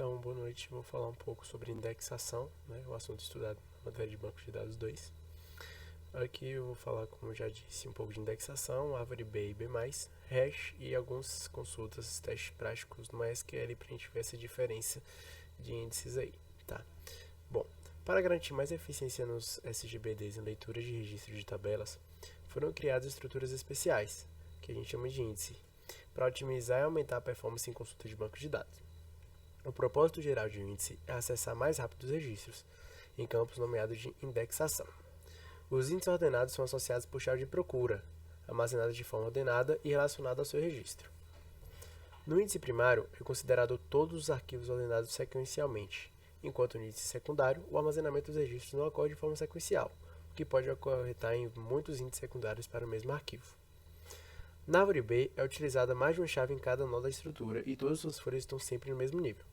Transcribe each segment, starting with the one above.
Então, boa noite. Vou falar um pouco sobre indexação, né, o assunto estudado na matéria de banco de dados 2. Aqui eu vou falar, como eu já disse, um pouco de indexação, árvore B e B+, hash e algumas consultas, testes práticos no MySQL para a gente ver essa diferença de índices aí, tá? Bom, para garantir mais eficiência nos SGBDs em leitura de registro de tabelas, foram criadas estruturas especiais, que a gente chama de índice, para otimizar e aumentar a performance em consulta de banco de dados. O propósito geral de um índice é acessar mais rápido os registros, em campos nomeados de indexação. Os índices ordenados são associados por chave de procura, armazenadas de forma ordenada e relacionada ao seu registro. No índice primário, é considerado todos os arquivos ordenados sequencialmente, enquanto no índice secundário, o armazenamento dos registros não ocorre de forma sequencial, o que pode acarretar em muitos índices secundários para o mesmo arquivo. Na árvore B, é utilizada mais de uma chave em cada nó da estrutura e todas as suas folhas estão sempre no mesmo nível.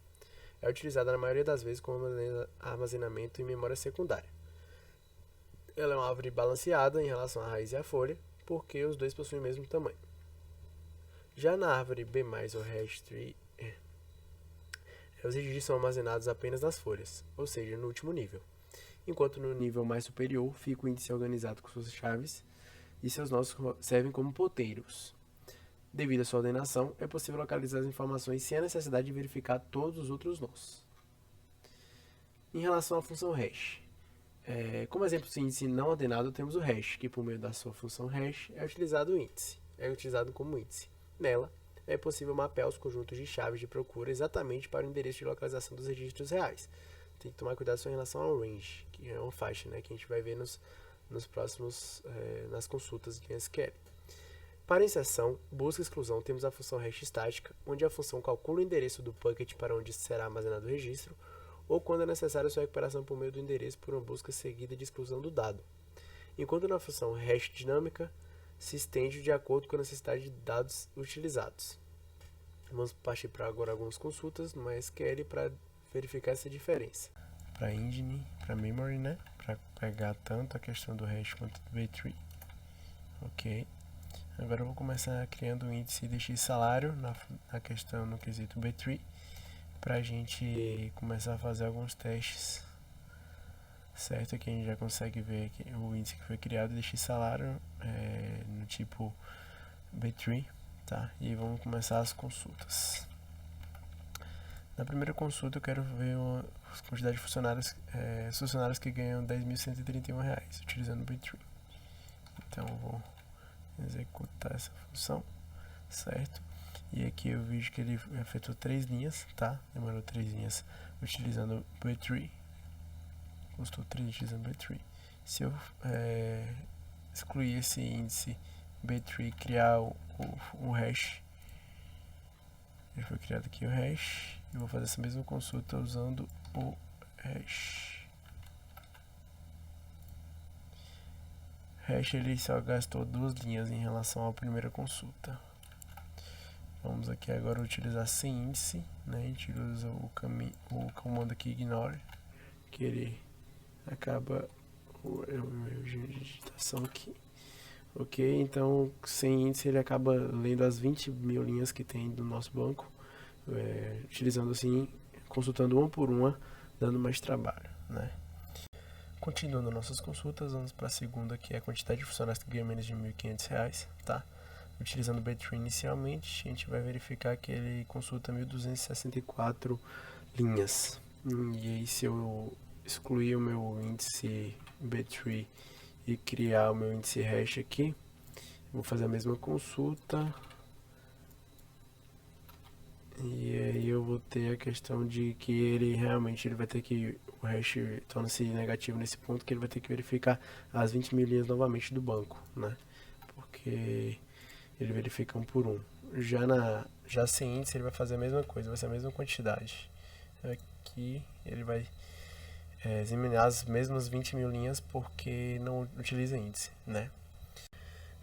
É utilizada na maioria das vezes como armazenamento em memória secundária. Ela é uma árvore balanceada em relação à raiz e à folha, porque os dois possuem o mesmo tamanho. Já na árvore B+, ou hash tree, os registros são armazenados apenas nas folhas, ou seja, no último nível. Enquanto no nível mais superior fica o índice organizado com suas chaves e seus nós servem como poteiros. Devido à sua ordenação, é possível localizar as informações sem a necessidade de verificar todos os outros nós. Em relação à função hash, como exemplo de índice não ordenado, temos o hash, que por meio da sua função hash é utilizado como índice. Nela, é possível mapear os conjuntos de chaves de procura exatamente para o endereço de localização dos registros reais. Tem que tomar cuidado só em relação ao range, que é uma faixa, né, que a gente vai ver nos próximos, nas consultas de SQL. Para inserção, busca e exclusão, temos a função hash estática, onde a função calcula o endereço do bucket para onde será armazenado o registro, ou quando é necessária sua recuperação por meio do endereço por uma busca seguida de exclusão do dado. Enquanto na função hash dinâmica, se estende de acordo com a necessidade de dados utilizados. Vamos partir para agora algumas consultas no MySQL para verificar essa diferença. Para engine, para memory, né? Para pegar tanto a questão do hash quanto do B-tree. Ok. Agora eu vou começar criando um índice de salário na questão no quesito B-tree, para a gente começar a fazer alguns testes, certo? Aqui a gente já consegue ver que o índice que foi criado de salário no tipo B-tree, tá? E vamos começar as consultas. Na primeira consulta eu quero ver a quantidade de funcionários que ganham R$10.131 utilizando o B-tree. Então eu vou executar essa função, certo? E aqui eu vejo que ele efetuou 3 linhas, tá? Demorou 3 linhas utilizando o B-tree. Custou 3 utilizando o B-tree. Se eu excluir esse índice B-tree, criar o hash, já foi criado aqui o hash. Eu vou fazer essa mesma consulta usando o hash. Hash ele só gastou 2 linhas em relação à primeira consulta. Vamos aqui agora utilizar sem índice, né? A gente usa o comando aqui ignore, que ele acaba o erro de digitação aqui. Ok, então sem índice ele acaba lendo as 20.000 linhas que tem do nosso banco, utilizando assim, consultando uma por uma, dando mais trabalho, né? Continuando nossas consultas, vamos para a segunda, que é a quantidade de funcionários que ganham menos de R$1.500, tá? Utilizando o B-tree inicialmente, a gente vai verificar que ele consulta 1.264 linhas. E aí, se eu excluir o meu índice B-tree e criar o meu índice hash aqui, vou fazer a mesma consulta. E aí eu vou ter a questão de que ele realmente vai ter que, o hash torna-se negativo nesse ponto, que ele vai ter que verificar as 20.000 linhas novamente do banco, né? Porque ele verifica um por um. Já sem índice ele vai fazer a mesma coisa, vai ser a mesma quantidade. Aqui ele vai examinar as mesmas 20.000 linhas porque não utiliza índice, né?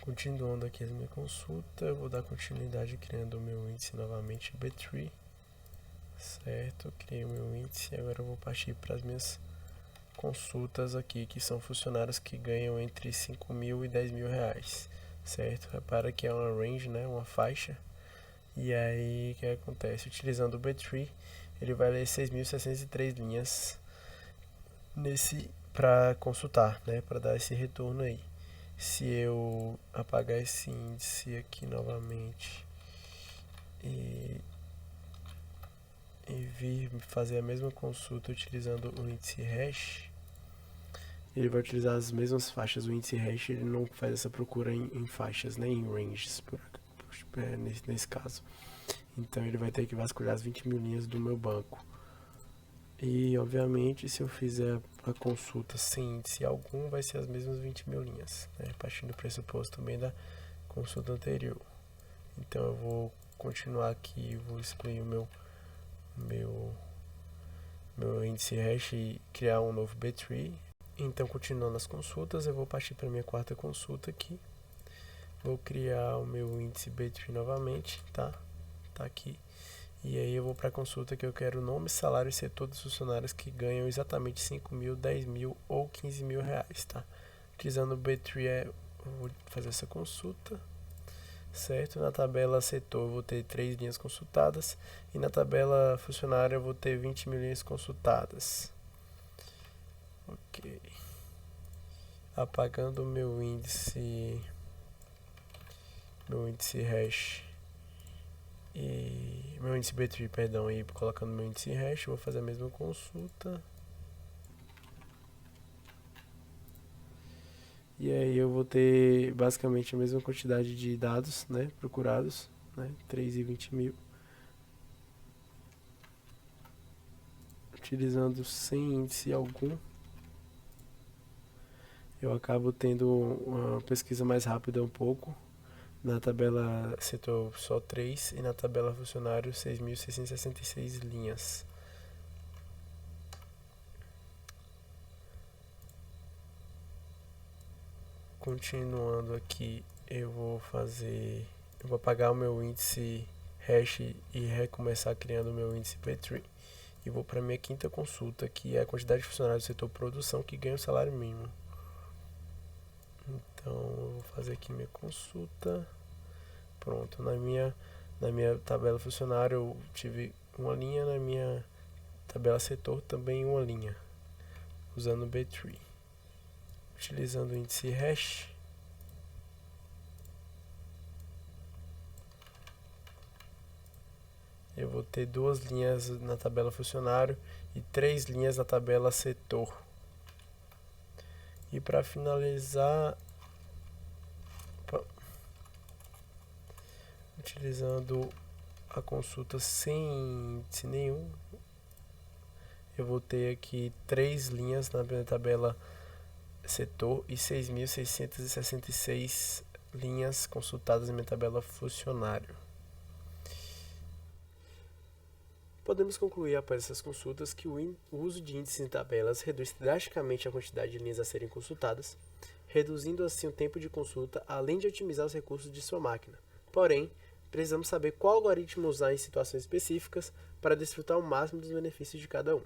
Continuando aqui a minha consulta, eu vou dar continuidade criando o meu índice novamente B-tree, certo? Criei o meu índice e agora eu vou partir para as minhas consultas aqui, que são funcionários que ganham entre R$5.000 e R$10.000, certo? Repara que é uma range, né? Uma faixa. E aí o que acontece? Utilizando o B-tree, ele vai ler 6.603 linhas para consultar, né, para dar esse retorno aí. Se eu apagar esse índice aqui novamente e vir fazer a mesma consulta utilizando o índice hash, ele vai utilizar as mesmas faixas. O índice hash ele não faz essa procura em faixas, né, em ranges, nesse caso. Então ele vai ter que vasculhar as 20.000 linhas do meu banco. E obviamente se eu fizer a consulta sem índice algum, vai ser as mesmas 20.000 linhas, né, partindo do pressuposto também da consulta anterior. Então eu vou continuar aqui, vou excluir o meu índice hash e criar um novo B-tree. Então, continuando as consultas, eu vou partir para a minha quarta consulta aqui. Vou criar o meu índice B-tree novamente, tá? Tá aqui. E aí eu vou para a consulta que eu quero o nome, salário e setor dos funcionários que ganham exatamente 5.000, 10.000 ou 15.000 reais, tá? Utilizando o B-tree, eu vou fazer essa consulta. Certo? Na tabela setor eu vou ter 3 linhas consultadas e na tabela funcionário eu vou ter 20.000 linhas consultadas. Ok. Apagando o meu índice hash e meu índice B-tree, perdão, e colocando meu índice hash, eu vou fazer a mesma consulta. E aí eu vou ter basicamente a mesma quantidade de dados, né, procurados, né, 3 e 20.000. Utilizando sem índice algum, eu acabo tendo uma pesquisa mais rápida um pouco. Na tabela setor só 3 e na tabela funcionário 6.666 linhas. Continuando aqui, eu vou apagar o meu índice hash e recomeçar criando o meu índice B-tree. E vou para a minha quinta consulta, que é a quantidade de funcionários do setor produção que ganham o salário mínimo. Então, eu vou fazer aqui minha consulta. Pronto, na minha tabela funcionário eu tive uma linha, na minha tabela setor também uma linha, usando o B-tree. Utilizando o índice hash, eu vou ter 2 linhas na tabela funcionário e 3 linhas na tabela setor. E para finalizar, utilizando a consulta sem índice nenhum, eu vou ter aqui 3 linhas na minha tabela setor e 6.666 linhas consultadas na minha tabela funcionário. Podemos concluir após essas consultas que o uso de índices em tabelas reduz drasticamente a quantidade de linhas a serem consultadas, reduzindo assim o tempo de consulta, além de otimizar os recursos de sua máquina. Porém, precisamos saber qual algoritmo usar em situações específicas para desfrutar o máximo dos benefícios de cada um.